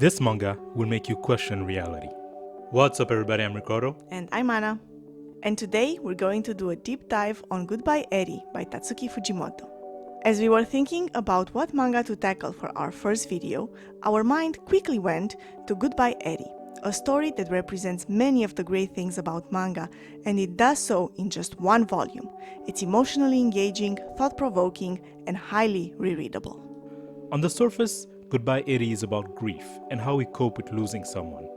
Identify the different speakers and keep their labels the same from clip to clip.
Speaker 1: This manga will make you question reality. What's up, everybody? I'm Ricardo.
Speaker 2: And I'm Anna. And today we're going to do a deep dive on Goodbye Eri by Tatsuki Fujimoto. As we were thinking about what manga to tackle for our first video, our mind quickly went to Goodbye Eri, a story that represents many of the great things about manga, and it does so in just one volume. It's emotionally engaging, thought-provoking, and highly rereadable.
Speaker 1: On the surface, Goodbye Eri is about grief and how we cope with losing someone.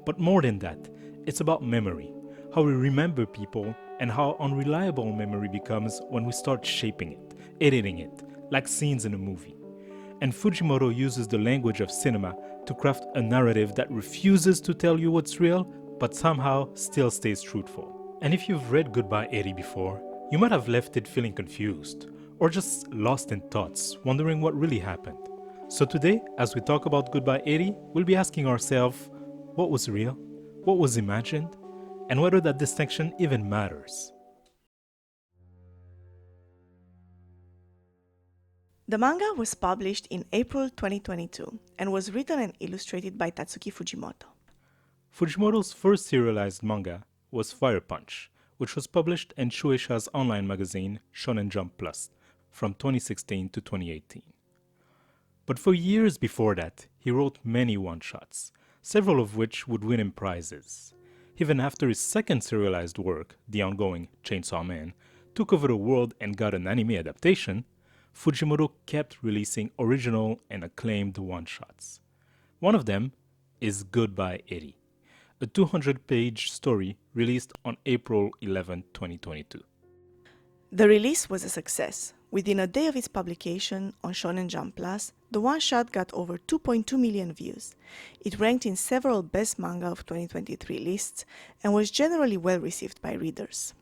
Speaker 1: But more than that, it's about memory, how we remember people, and how unreliable memory becomes when we start shaping it, editing it, like scenes in a movie. And Fujimoto uses the language of cinema to craft a narrative that refuses to tell you what's real, but somehow still stays truthful. And if you've read Goodbye Eri before, you might have left it feeling confused, or just lost in thoughts, wondering what really happened. So today, as we talk about Goodbye Eri, we'll be asking ourselves, what was real? What was imagined? And whether that distinction even matters.
Speaker 2: The manga was published in April 2022 and was written and illustrated by Tatsuki Fujimoto.
Speaker 1: Fujimoto's first serialized manga was Fire Punch, which was published in Shueisha's online magazine Shonen Jump Plus from 2016 to 2018. But for years before that, he wrote many one-shots, several of which would win him prizes. Even after his second serialized work, the ongoing Chainsaw Man, took over the world and got an anime adaptation, Fujimoto kept releasing original and acclaimed one-shots. One of them is Goodbye Eri, a 200-page story released on April 11, 2022.
Speaker 2: The release was a success. Within a day of its publication on Shonen Jump Plus, the one-shot got over 2.2 million views. It ranked in several Best Manga of 2023 lists and was generally well received by readers.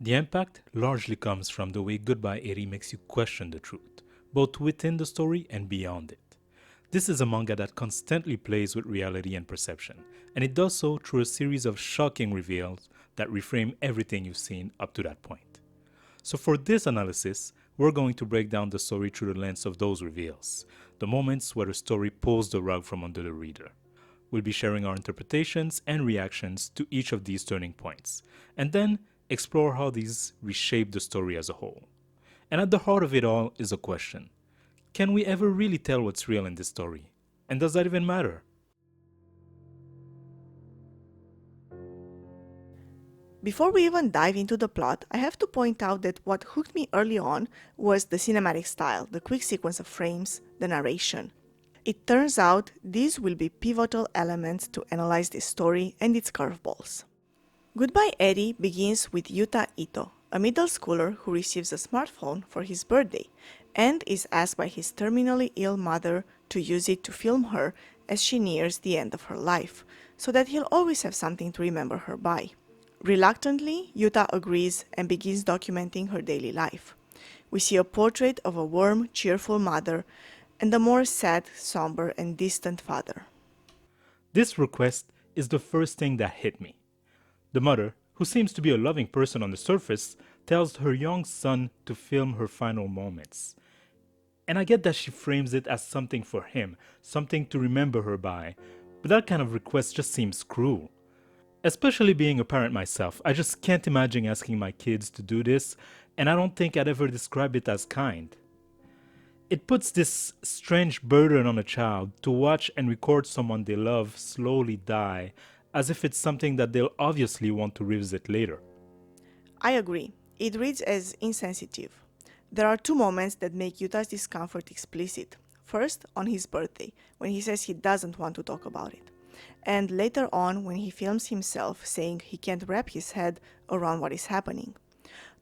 Speaker 1: The impact largely comes from the way Goodbye Eri makes you question the truth, both within the story and beyond it. This is a manga that constantly plays with reality and perception, and it does so through a series of shocking reveals that reframe everything you've seen up to that point. So for this analysis, we're going to break down the story through the lens of those reveals, the moments where the story pulls the rug from under the reader. We'll be sharing our interpretations and reactions to each of these turning points, and then explore how these reshape the story as a whole. And at the heart of it all is a question. Can we ever really tell what's real in this story? And does that even matter?
Speaker 2: Before we even dive into the plot, I have to point out that what hooked me early on was the cinematic style, the quick sequence of frames, the narration. It turns out these will be pivotal elements to analyze this story and its curveballs. Goodbye Eri begins with Yuta Ito, a middle schooler who receives a smartphone for his birthday and is asked by his terminally ill mother to use it to film her as she nears the end of her life, so that he'll always have something to remember her by. Reluctantly, Yuta agrees and begins documenting her daily life. We see a portrait of a warm, cheerful mother and a more sad, somber, and distant father.
Speaker 1: This request is the first thing that hit me. The mother, who seems to be a loving person on the surface, tells her young son to film her final moments. And I get that she frames it as something for him, something to remember her by, but that kind of request just seems cruel. Especially being a parent myself, I just can't imagine asking my kids to do this, and I don't think I'd ever describe it as kind. It puts this strange burden on a child to watch and record someone they love slowly die, as if it's something that they'll obviously want to revisit later.
Speaker 2: I agree. It reads as insensitive. There are two moments that make Yuta's discomfort explicit. First, on his birthday, when he says he doesn't want to talk about it. And later on when he films himself saying he can't wrap his head around what is happening.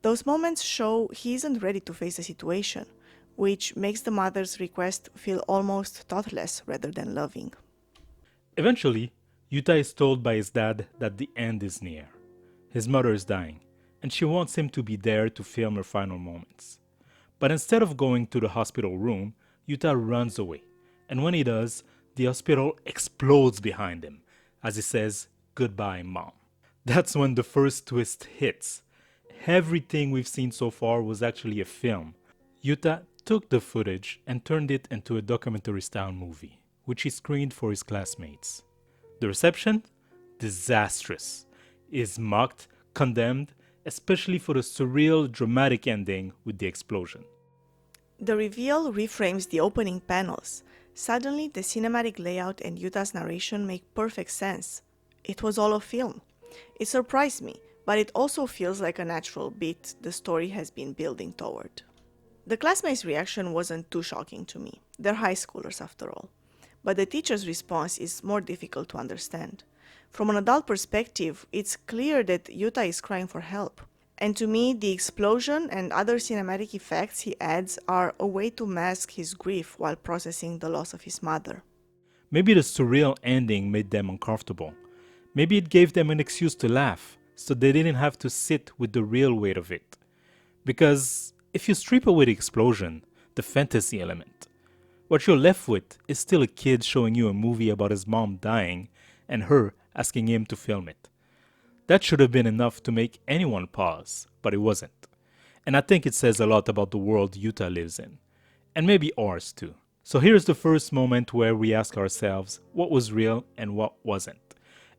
Speaker 2: Those moments show he isn't ready to face the situation, which makes the mother's request feel almost thoughtless rather than loving.
Speaker 1: Eventually, Yuta is told by his dad that the end is near. His mother is dying, and she wants him to be there to film her final moments. But instead of going to the hospital room, Yuta runs away, and when he does, the hospital explodes behind him as he says, "Goodbye, Mom." That's when the first twist hits. Everything we've seen so far was actually a film. Yuta took the footage and turned it into a documentary-style movie, which he screened for his classmates. The reception? Disastrous. Is mocked, condemned, especially for the surreal, dramatic ending with the explosion.
Speaker 2: The reveal reframes the opening panels. Suddenly, the cinematic layout and Yuta's narration make perfect sense. It was all a film. It surprised me, but it also feels like a natural beat the story has been building toward. The classmates' reaction wasn't too shocking to me. They're high schoolers after all. But the teacher's response is more difficult to understand. From an adult perspective, it's clear that Yuta is crying for help. And to me, the explosion and other cinematic effects he adds are a way to mask his grief while processing the loss of his mother.
Speaker 1: Maybe the surreal ending made them uncomfortable. Maybe it gave them an excuse to laugh, so they didn't have to sit with the real weight of it. Because if you strip away the explosion, the fantasy element, what you're left with is still a kid showing you a movie about his mom dying and her asking him to film it. That should have been enough to make anyone pause, but it wasn't. And I think it says a lot about the world Yuta lives in. And maybe ours too. So here's the first moment where we ask ourselves what was real and what wasn't.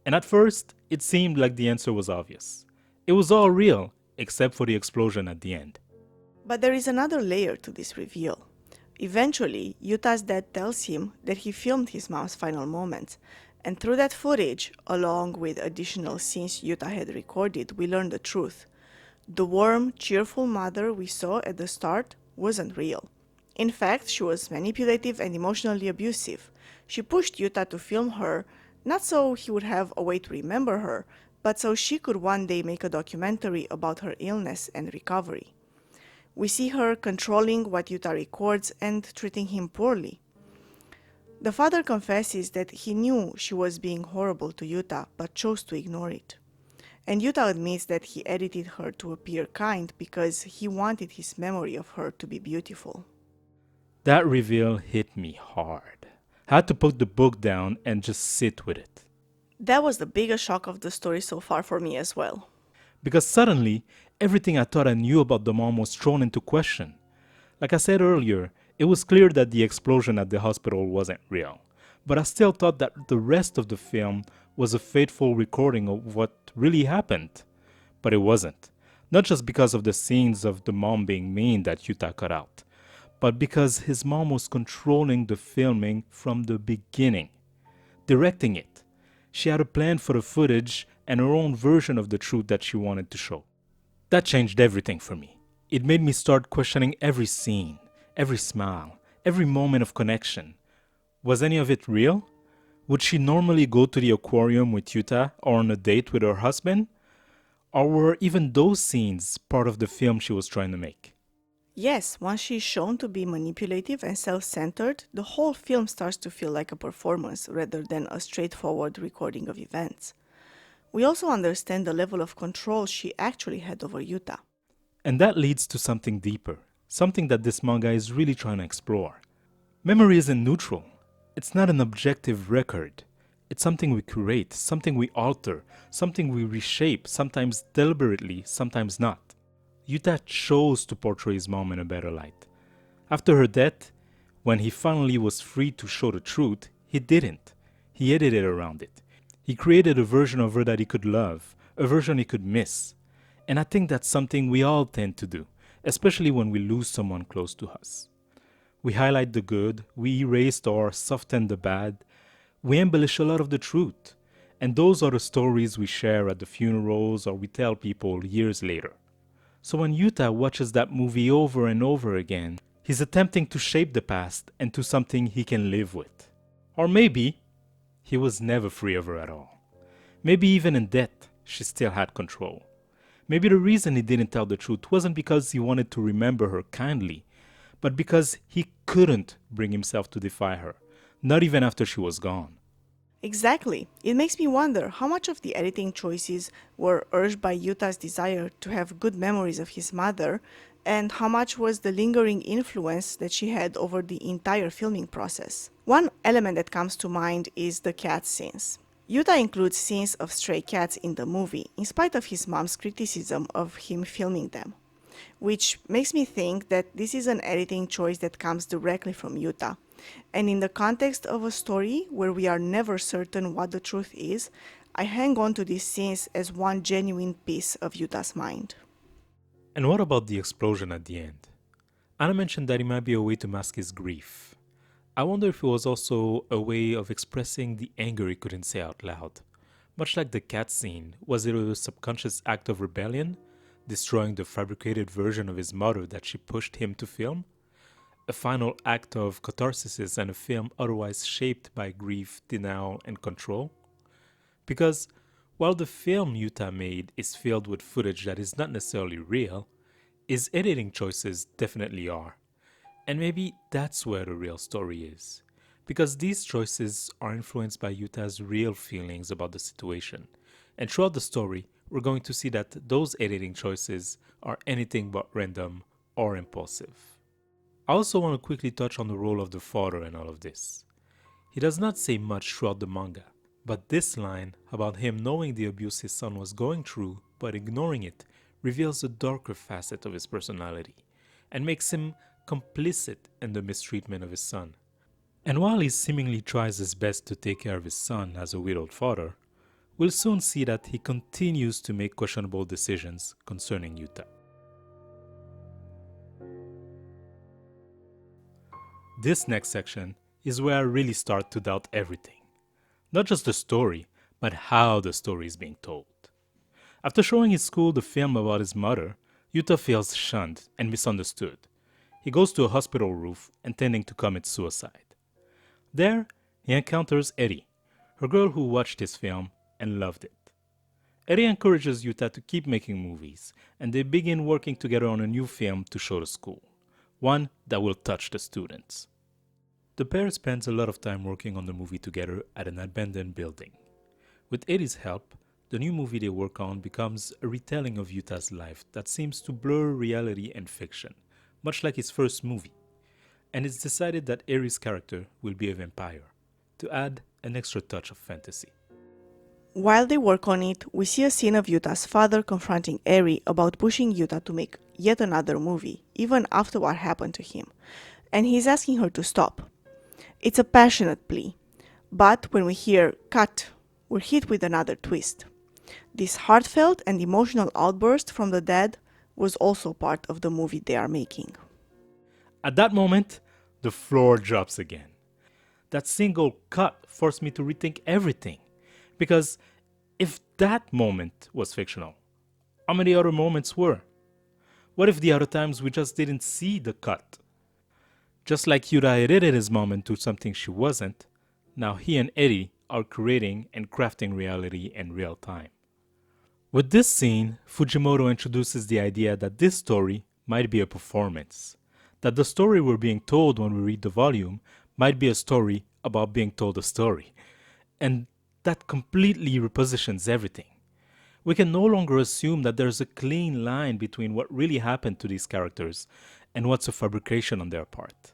Speaker 1: And at first, it seemed like the answer was obvious. It was all real, except for the explosion at the end.
Speaker 2: But there is another layer to this reveal. Eventually, Yuta's dad tells him that he filmed his mom's final moments, and through that footage, along with additional scenes Yuta had recorded, we learn the truth. The warm, cheerful mother we saw at the start wasn't real. In fact, she was manipulative and emotionally abusive. She pushed Yuta to film her, not so he would have a way to remember her, but so she could one day make a documentary about her illness and recovery. We see her controlling what Yuta records and treating him poorly. The father confesses that he knew she was being horrible to Yuta, but chose to ignore it. And Yuta admits that he edited her to appear kind because he wanted his memory of her to be beautiful.
Speaker 1: That reveal hit me hard. I had to put the book down and just sit with it.
Speaker 2: That was the biggest shock of the story so far for me as well.
Speaker 1: Because suddenly, everything I thought I knew about the mom was thrown into question. Like I said earlier, it was clear that the explosion at the hospital wasn't real. But I still thought that the rest of the film was a faithful recording of what really happened. But it wasn't. Not just because of the scenes of the mom being mean that Yuta cut out, but because his mom was controlling the filming from the beginning, directing it. She had a plan for the footage and her own version of the truth that she wanted to show. That changed everything for me. It made me start questioning every scene, every smile, every moment of connection. Was any of it real? Would she normally go to the aquarium with Yuta or on a date with her husband? Or were even those scenes part of the film she was trying to make?
Speaker 2: Yes, once she is shown to be manipulative and self-centered, the whole film starts to feel like a performance rather than a straightforward recording of events. We also understand the level of control she actually had over Yuta.
Speaker 1: And that leads to something deeper, something that this manga is really trying to explore. Memory isn't neutral. It's not an objective record. It's something we create, something we alter, something we reshape, sometimes deliberately, sometimes not. Yuta chose to portray his mom in a better light. After her death, when he finally was free to show the truth, he didn't. He edited around it. He created a version of her that he could love, a version he could miss. And I think that's something we all tend to do, especially when we lose someone close to us. We highlight the good, we erase or soften the bad, we embellish a lot of the truth. And those are the stories we share at the funerals or we tell people years later. So when Yuta watches that movie over and over again, he's attempting to shape the past into something he can live with. Or maybe he was never free of her at all. Maybe even in death, she still had control. Maybe the reason he didn't tell the truth wasn't because he wanted to remember her kindly, but because he couldn't bring himself to defy her, not even after she was gone.
Speaker 2: Exactly. It makes me wonder how much of the editing choices were urged by Yuta's desire to have good memories of his mother, and how much was the lingering influence that she had over the entire filming process. One element that comes to mind is the cat scenes. Yuta includes scenes of stray cats in the movie, in spite of his mom's criticism of him filming them. which makes me think that this is an editing choice that comes directly from Yuta. And in the context of a story where we are never certain what the truth is, I hang on to these scenes as one genuine piece of Yuta's mind.
Speaker 1: And what about the explosion at the end? Anna mentioned that it might be a way to mask his grief. I wonder if it was also a way of expressing the anger he couldn't say out loud. Much like the cat scene, was it a subconscious act of rebellion, destroying the fabricated version of his mother that she pushed him to film? A final act of catharsis and a film otherwise shaped by grief, denial, and control? Because while the film Yuta made is filled with footage that is not necessarily real, his editing choices definitely are. And maybe that's where the real story is. Because these choices are influenced by Yuta's real feelings about the situation. And throughout the story, we're going to see that those editing choices are anything but random or impulsive. I also want to quickly touch on the role of the father in all of this. He does not say much throughout the manga, but this line about him knowing the abuse his son was going through but ignoring it reveals a darker facet of his personality and makes him complicit in the mistreatment of his son. And while he seemingly tries his best to take care of his son as a widowed father, we'll soon see that he continues to make questionable decisions concerning Yuta. This next section is where I really start to doubt everything. Not just the story, but how the story is being told. After showing his school the film about his mother, Yuta feels shunned and misunderstood. He goes to a hospital roof intending to commit suicide. There, he encounters Eri, her girl who watched his film and loved it. Eri encourages Yuta to keep making movies, and they begin working together on a new film to show the school, one that will touch the students. The pair spends a lot of time working on the movie together at an abandoned building. With Eri's help, the new movie they work on becomes a retelling of Yuta's life that seems to blur reality and fiction, much like his first movie. And it's decided that Eri's character will be a vampire, to add an extra touch of fantasy.
Speaker 2: While they work on it, we see a scene of Yuta's father confronting Eri about pushing Yuta to make yet another movie, even after what happened to him, and he's asking her to stop. It's a passionate plea, but when we hear cut, we're hit with another twist. This heartfelt and emotional outburst from the dad was also part of the movie they are making.
Speaker 1: At that moment, the floor drops again. That single cut forced me to rethink everything. Because if that moment was fictional, how many other moments were? What if the other times we just didn't see the cut? Just like Yuta edited his mom into something she wasn't, now he and Eri are creating and crafting reality in real time. With this scene, Fujimoto introduces the idea that this story might be a performance, that the story we're being told when we read the volume might be a story about being told a story, and that completely repositions everything. We can no longer assume that there's a clean line between what really happened to these characters and what's a fabrication on their part.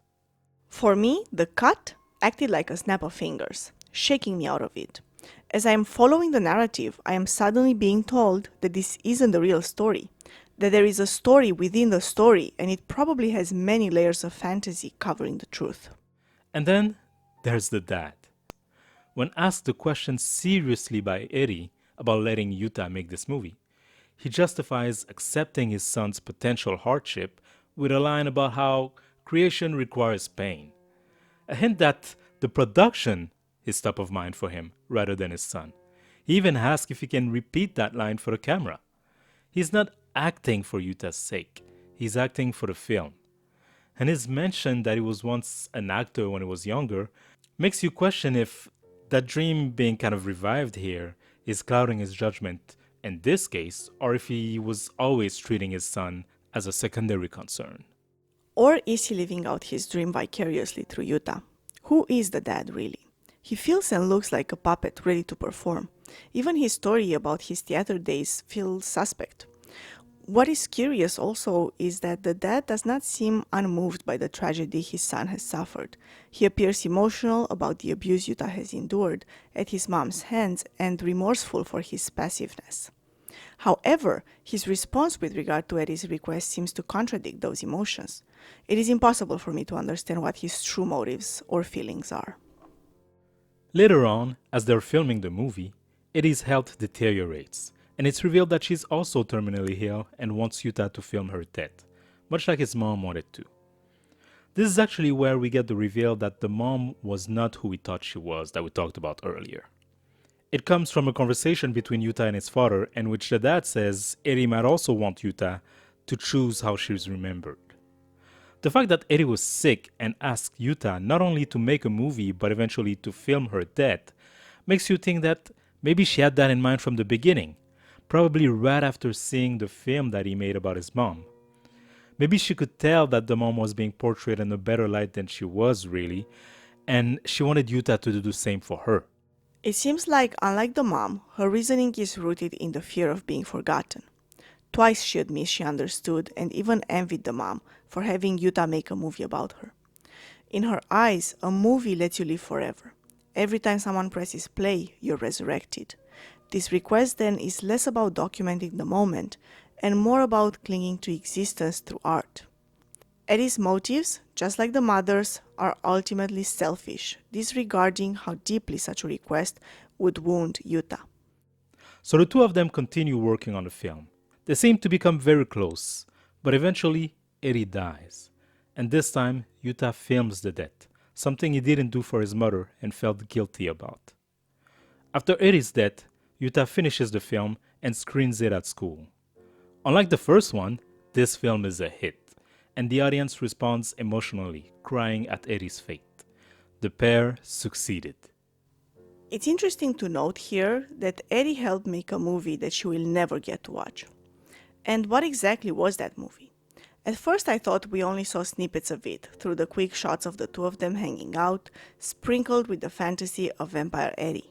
Speaker 2: For me, the cut acted like a snap of fingers, shaking me out of it. As I am following the narrative, I am suddenly being told that this isn't the real story, that there is a story within the story, and it probably has many layers of fantasy covering the truth.
Speaker 1: And then there's the dad. When asked the question seriously by Eri about letting Yuta make this movie, he justifies accepting his son's potential hardship with a line about how creation requires pain. A hint that the production is top of mind for him rather than his son. He even asks if he can repeat that line for the camera. He's not acting for Yuta's sake, he's acting for the film. And his mention that he was once an actor when he was younger makes you question if that dream being kind of revived here is clouding his judgment in this case, or if he was always treating his son as a secondary concern.
Speaker 2: Or is he living out his dream vicariously through Yuta? Who is the dad really? He feels and looks like a puppet ready to perform. Even his story about his theater days feels suspect. What is curious also is that the dad does not seem unmoved by the tragedy his son has suffered. He appears emotional about the abuse Yuta has endured at his mom's hands and remorseful for his passiveness. However, his response with regard to Eri's request seems to contradict those emotions. It is impossible for me to understand what his true motives or feelings are.
Speaker 1: Later on, as they're filming the movie, Eddie's health deteriorates, and it's revealed that she's also terminally ill and wants Yuta to film her death, much like his mom wanted to. This is actually where we get the reveal that the mom was not who we thought she was that we talked about earlier. It comes from a conversation between Yuta and his father, in which the dad says Eri might also want Yuta to choose how she's remembered. The fact that Eri was sick and asked Yuta not only to make a movie but eventually to film her death makes you think that maybe she had that in mind from the beginning, probably right after seeing the film that he made about his mom. Maybe she could tell that the mom was being portrayed in a better light than she was really, and she wanted Yuta to do the same for her.
Speaker 2: It seems like, unlike the mom, her reasoning is rooted in the fear of being forgotten. Twice she admits she understood and even envied the mom for having Yuta make a movie about her. In her eyes, a movie lets you live forever. Every time someone presses play, you're resurrected. This request then is less about documenting the moment and more about clinging to existence through art. Eri's motives, just like the mother's, are ultimately selfish, disregarding how deeply such a request would wound Yuta.
Speaker 1: So the two of them continue working on the film. They seem to become very close, but eventually Eri dies. And this time Yuta films the death, something he didn't do for his mother and felt guilty about. After Eri's death, Yuta finishes the film and screens it at school. Unlike the first one, this film is a hit, and the audience responds emotionally, crying at Eri's fate. The pair succeeded.
Speaker 2: It's interesting to note here that Eri helped make a movie that she will never get to watch. And what exactly was that movie? At first I thought we only saw snippets of it, through the quick shots of the two of them hanging out, sprinkled with the fantasy of Vampire Eri.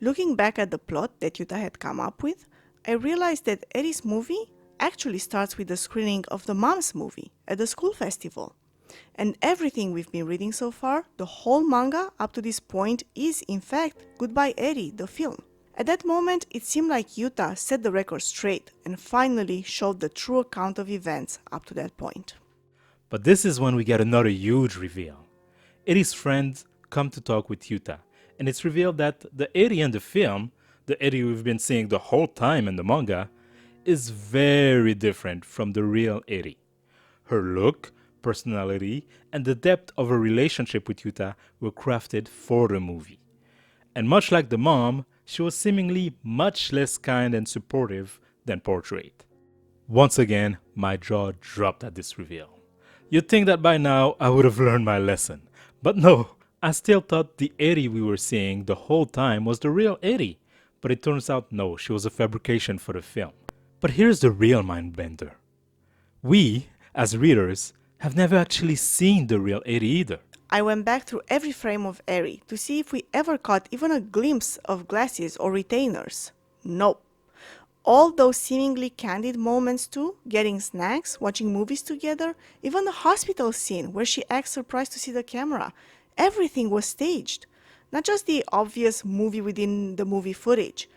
Speaker 2: Looking back at the plot that Yuta had come up with, I realized that Eri's movie actually starts with the screening of the mom's movie at the school festival. And everything we've been reading so far, the whole manga up to this point, is in fact Goodbye Eri, the film. At that moment, it seemed like Yuta set the record straight and finally showed the true account of events up to that point.
Speaker 1: But this is when we get another huge reveal. Eri's friends come to talk with Yuta, and it's revealed that the Eri in the film, the Eri we've been seeing the whole time in the manga, is very different from the real Eri. Her look, personality, and the depth of her relationship with Yuta were crafted for the movie. And much like the mom, she was seemingly much less kind and supportive than portrayed. Once again, my jaw dropped at this reveal. You'd think that by now I would have learned my lesson. But no, I still thought the Eri we were seeing the whole time was the real Eri. But it turns out no, she was a fabrication for the film. But here's the real mind bender. We, as readers, have never actually seen the real Eri either.
Speaker 2: I went back through every frame of Eri to see if we ever caught even a glimpse of glasses or retainers. Nope. All those seemingly candid moments too, getting snacks, watching movies together, even the hospital scene where she acts surprised to see the camera, everything was staged. Not just the obvious movie within the movie footage.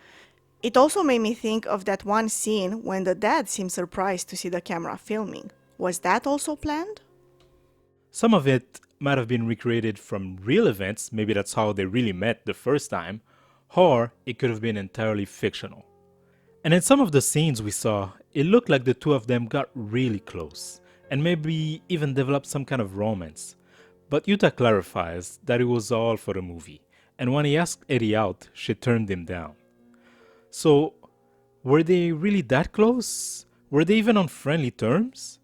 Speaker 2: It also made me think of that one scene when the dad seemed surprised to see the camera filming. Was that also planned?
Speaker 1: Some of it might have been recreated from real events, maybe that's how they really met the first time, or it could have been entirely fictional. And in some of the scenes we saw, it looked like the two of them got really close, and maybe even developed some kind of romance. But Yuta clarifies that it was all for the movie, and when he asked Eri out, she turned him down. So, were they really that close? Were they even on friendly terms?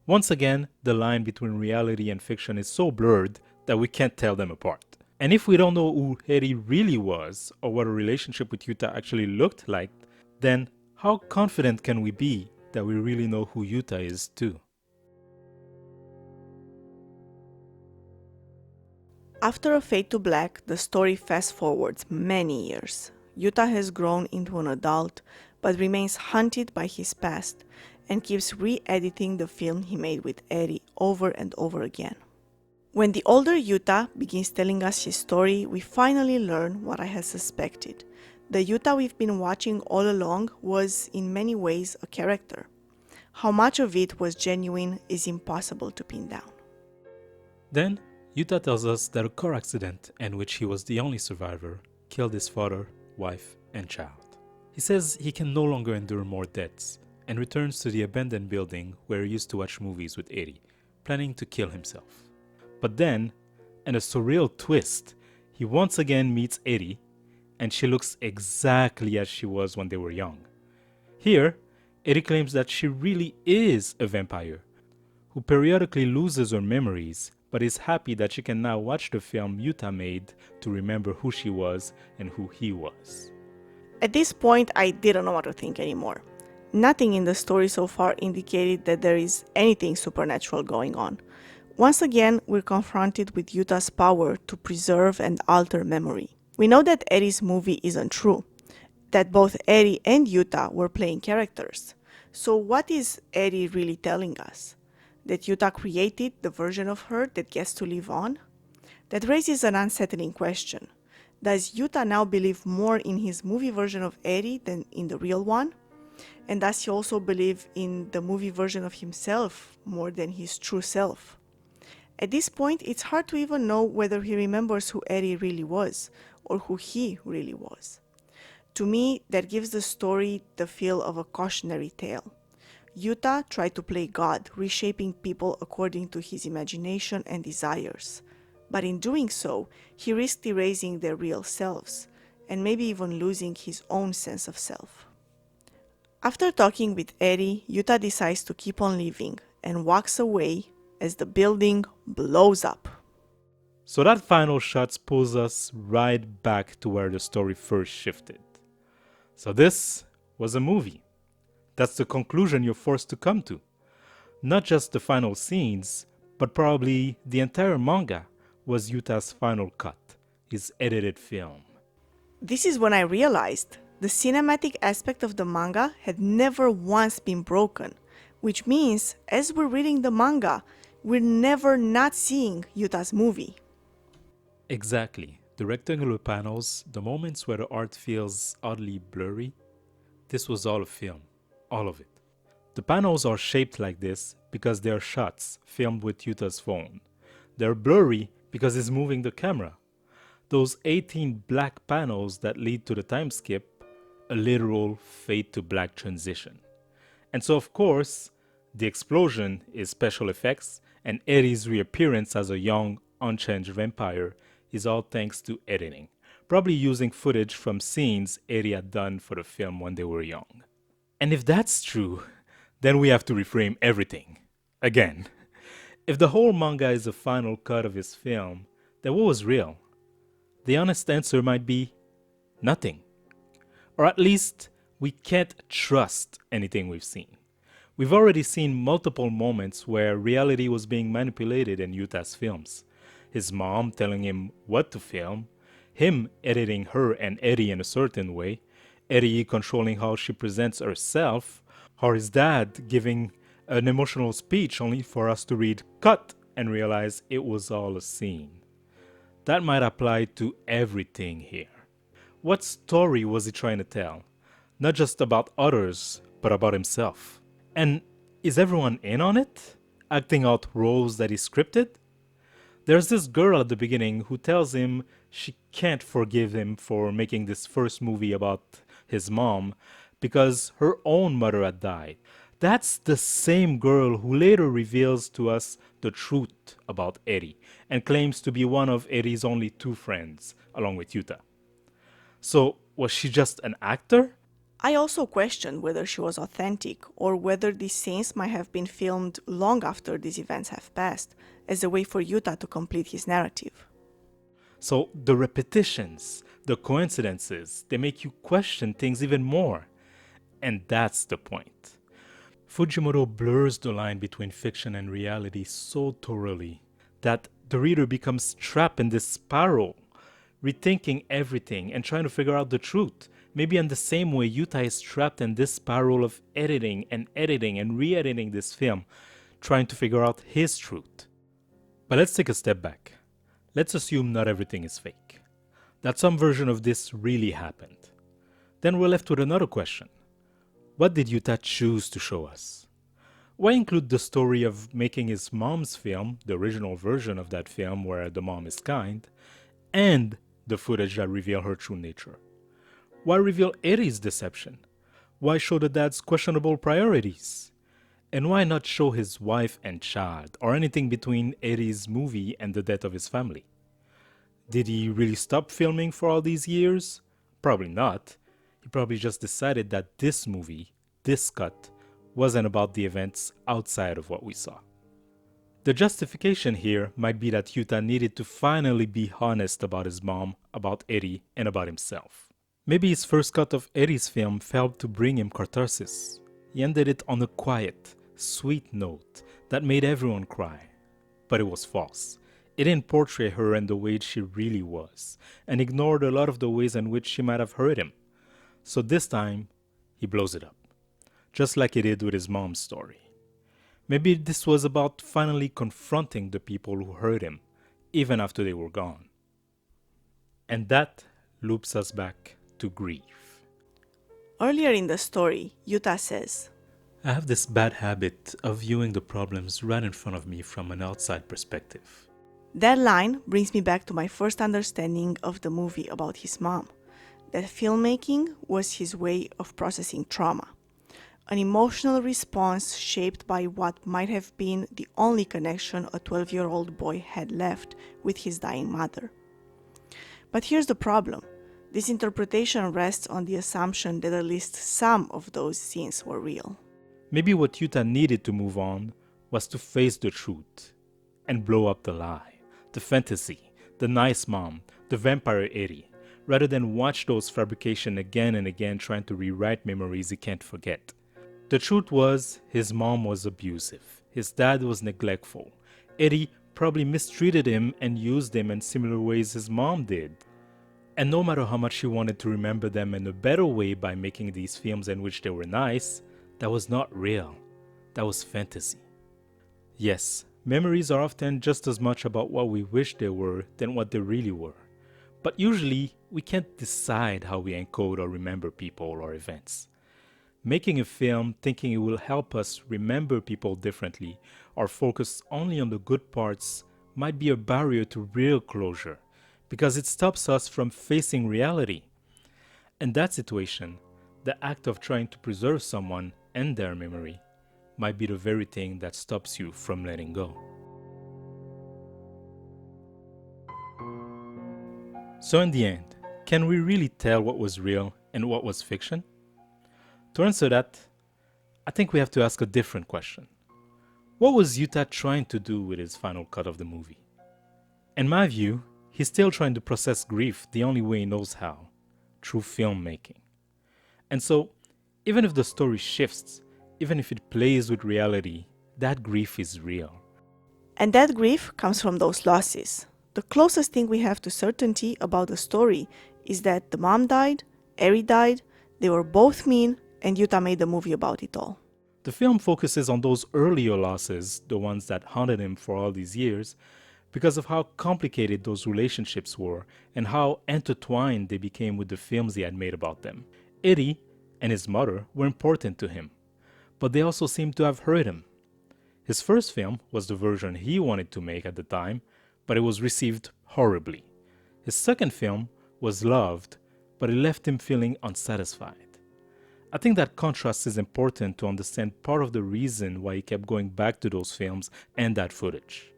Speaker 1: Once again, the line between reality and fiction is so blurred that we can't tell them apart. And if we don't know who Eri really was, or what a relationship with Yuta actually looked like, then how confident can we be that we really know who Yuta is too?
Speaker 2: After a fade to black, the story fast forwards many years. Yuta has grown into an adult, but remains haunted by his past, and keeps re-editing the film he made with Eri over and over again. When the older Yuta begins telling us his story, we finally learn what I had suspected. The Yuta we've been watching all along was in many ways a character. How much of it was genuine is impossible to pin down.
Speaker 1: Then, Yuta tells us that a car accident, in which he was the only survivor, killed his father, wife, and child. He says he can no longer endure more deaths and returns to the abandoned building where he used to watch movies with Eri, planning to kill himself. But then, in a surreal twist, he once again meets Eri, and she looks exactly as she was when they were young. Here, Eri claims that she really is a vampire, who periodically loses her memories, but is happy that she can now watch the film Yuta made to remember who she was and who he was.
Speaker 2: At this point, I didn't know what to think anymore. Nothing in the story so far indicated that there is anything supernatural going on. Once again, we're confronted with Yuta's power to preserve and alter memory. We know that Eri's movie isn't true, that both Eri and Yuta were playing characters. So what is Eri really telling us? That Yuta created the version of her that gets to live on? That raises an unsettling question. Does Yuta now believe more in his movie version of Eri than in the real one? And does he also believe in the movie version of himself more than his true self? At this point, it's hard to even know whether he remembers who Eri really was, or who he really was. To me, that gives the story the feel of a cautionary tale. Yuta tried to play God, reshaping people according to his imagination and desires. But in doing so, he risked erasing their real selves, and maybe even losing his own sense of self. After talking with Eri, Yuta decides to keep on living and walks away as the building blows up.
Speaker 1: So that final shot pulls us right back to where the story first shifted. So this was a movie. That's the conclusion you're forced to come to. Not just the final scenes, but probably the entire manga was Yuta's final cut, his edited film.
Speaker 2: This is when I realized the cinematic aspect of the manga had never once been broken, which means as we're reading the manga, we're never not seeing Yuta's movie.
Speaker 1: Exactly. The rectangular panels, the moments where the art feels oddly blurry, this was all a film. All of it. The panels are shaped like this because they are shots filmed with Yuta's phone. They're blurry because he's moving the camera. Those 18 black panels that lead to the time skip, a literal fade to black transition. And so of course, the explosion is special effects, and Eri's reappearance as a young, unchanged vampire is all thanks to editing, probably using footage from scenes Eri had done for the film when they were young. And if that's true, then we have to reframe everything. Again. If the whole manga is a final cut of his film, then what was real? The honest answer might be nothing. Or at least, we can't trust anything we've seen. We've already seen multiple moments where reality was being manipulated in Yuta's films. His mom telling him what to film, him editing her and Eri in a certain way, Eri controlling how she presents herself, or his dad giving an emotional speech only for us to read cut and realize it was all a scene. That might apply to everything here. What story was he trying to tell? Not just about others, but about himself. And is everyone in on it? Acting out roles that he scripted? There's this girl at the beginning who tells him she can't forgive him for making this first movie about his mom because her own mother had died. That's the same girl who later reveals to us the truth about Eri and claims to be one of Eri's only two friends, along with Yuta. So, was she just an actor?
Speaker 2: I also questioned whether she was authentic or whether these scenes might have been filmed long after these events have passed, as a way for Yuta to complete his narrative.
Speaker 1: So, the repetitions, the coincidences, they make you question things even more. And that's the point. Fujimoto blurs the line between fiction and reality so thoroughly that the reader becomes trapped in this spiral, rethinking everything and trying to figure out the truth. Maybe in the same way Yuta is trapped in this spiral of editing and re-editing this film, trying to figure out his truth. But let's take a step back. Let's assume not everything is fake. That some version of this really happened. Then we're left with another question. What did Yuta choose to show us? Why include the story of making his mom's film, the original version of that film where the mom is kind, and the footage that reveal her true nature? Why reveal Eri's deception? Why show the dad's questionable priorities? And why not show his wife and child, or anything between Eri's movie and the death of his family? Did he really stop filming for all these years? Probably not. He probably just decided that this movie, this cut, wasn't about the events outside of what we saw. The justification here might be that Yuta needed to finally be honest about his mom, about Eri, and about himself. Maybe his first cut of Eri's film failed to bring him catharsis. He ended it on a quiet, sweet note that made everyone cry. But it was false. It didn't portray her in the way she really was, and ignored a lot of the ways in which she might have hurt him. So this time, he blows it up, just like he did with his mom's story. Maybe this was about finally confronting the people who hurt him, even after they were gone. And that loops us back to grief.
Speaker 2: Earlier in the story, Yuta says,
Speaker 1: I have this bad habit of viewing the problems right in front of me from an outside perspective.
Speaker 2: That line brings me back to my first understanding of the movie about his mom. That filmmaking was his way of processing trauma. An emotional response shaped by what might have been the only connection a 12-year-old boy had left with his dying mother. But here's the problem. This interpretation rests on the assumption that at least some of those scenes were real.
Speaker 1: Maybe what Yuta needed to move on was to face the truth and blow up the lie, the fantasy, the nice mom, the vampire Eri, rather than watch those fabrications again and again trying to rewrite memories he can't forget. The truth was, his mom was abusive, his dad was neglectful, Eri probably mistreated him and used him in similar ways his mom did. And no matter how much he wanted to remember them in a better way by making these films in which they were nice, that was not real. That was fantasy. Yes, memories are often just as much about what we wish they were than what they really were. But usually, we can't decide how we encode or remember people or events. Making a film thinking it will help us remember people differently or focus only on the good parts might be a barrier to real closure because it stops us from facing reality. In that situation, the act of trying to preserve someone and their memory might be the very thing that stops you from letting go. So in the end, can we really tell what was real and what was fiction? To answer that, I think we have to ask a different question. What was Yuta trying to do with his final cut of the movie? In my view, he's still trying to process grief the only way he knows how, through filmmaking. And so, even if the story shifts, even if it plays with reality, that grief is real.
Speaker 2: And that grief comes from those losses. The closest thing we have to certainty about the story is that the mom died, Eri died, they were both mean, and Yuta made a movie about it all.
Speaker 1: The film focuses on those earlier losses, the ones that haunted him for all these years, because of how complicated those relationships were and how intertwined they became with the films he had made about them. Eri and his mother were important to him, but they also seemed to have hurt him. His first film was the version he wanted to make at the time, but it was received horribly. His second film was loved, but it left him feeling unsatisfied. I think that contrast is important to understand part of the reason why he kept going back to those films and that footage.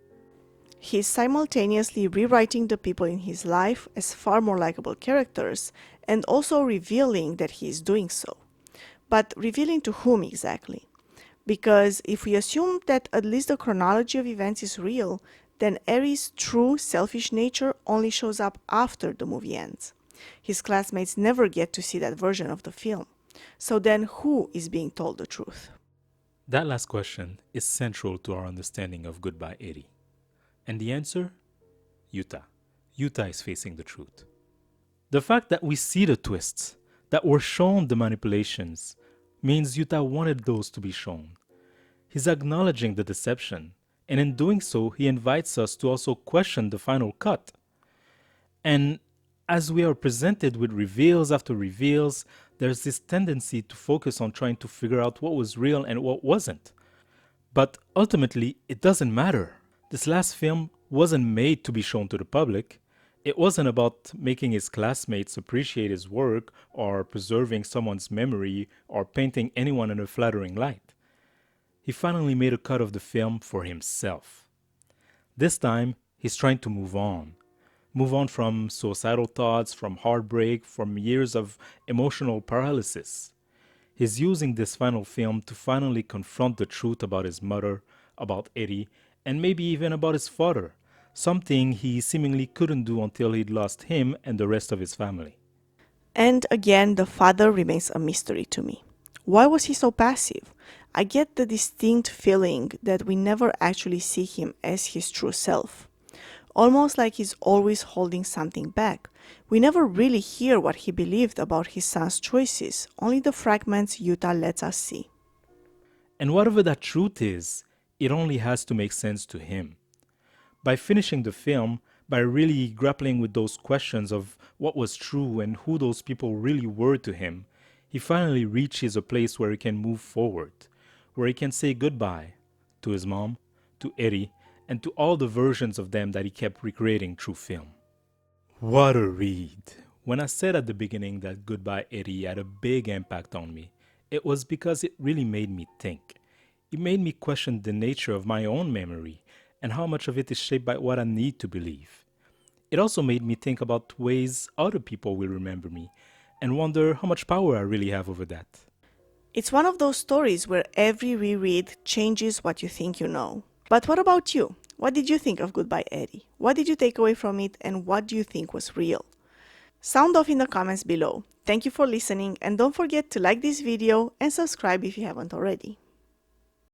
Speaker 2: He's simultaneously rewriting the people in his life as far more likable characters and also revealing that he is doing so. But revealing to whom exactly? Because if we assume that at least the chronology of events is real, then Eri's true selfish nature only shows up after the movie ends. His classmates never get to see that version of the film. So then who is being told the truth?
Speaker 1: That last question is central to our understanding of Goodbye Eri. And the answer? Yuta. Yuta is facing the truth. The fact that we see the twists, that we're shown the manipulations, means Yuta wanted those to be shown. He's acknowledging the deception, and in doing so, he invites us to also question the final cut. And as we are presented with reveals after reveals, There's this tendency to focus on trying to figure out what was real and what wasn't. But ultimately, it doesn't matter. This last film wasn't made to be shown to the public. It wasn't about making his classmates appreciate his work or preserving someone's memory or painting anyone in a flattering light. He finally made a cut of the film for himself. This time, he's trying to move on. Move on from suicidal thoughts, from heartbreak, from years of emotional paralysis. He's using this final film to finally confront the truth about his mother, about Eddie, and maybe even about his father, something he seemingly couldn't do until he'd lost him and the rest of his family.
Speaker 2: And again, the father remains a mystery to me. Why was he so passive? I get the distinct feeling that we never actually see him as his true self. Almost like he's always holding something back. We never really hear what he believed about his son's choices, only the fragments Yuta lets us see.
Speaker 1: And whatever that truth is, it only has to make sense to him. By finishing the film, by really grappling with those questions of what was true and who those people really were to him, he finally reaches a place where he can move forward, where he can say goodbye to his mom, to Eddie, and to all the versions of them that he kept recreating through film. What a read! When I said at the beginning that Goodbye Eddie had a big impact on me, it was because it really made me think. It made me question the nature of my own memory and how much of it is shaped by what I need to believe. It also made me think about ways other people will remember me and wonder how much power I really have over that.
Speaker 2: It's one of those stories where every reread changes what you think you know. But what about you? What did you think of Goodbye Eddie? What did you take away from it and what do you think was real? Sound off in the comments below. Thank you for listening and don't forget to like this video and subscribe if you haven't already.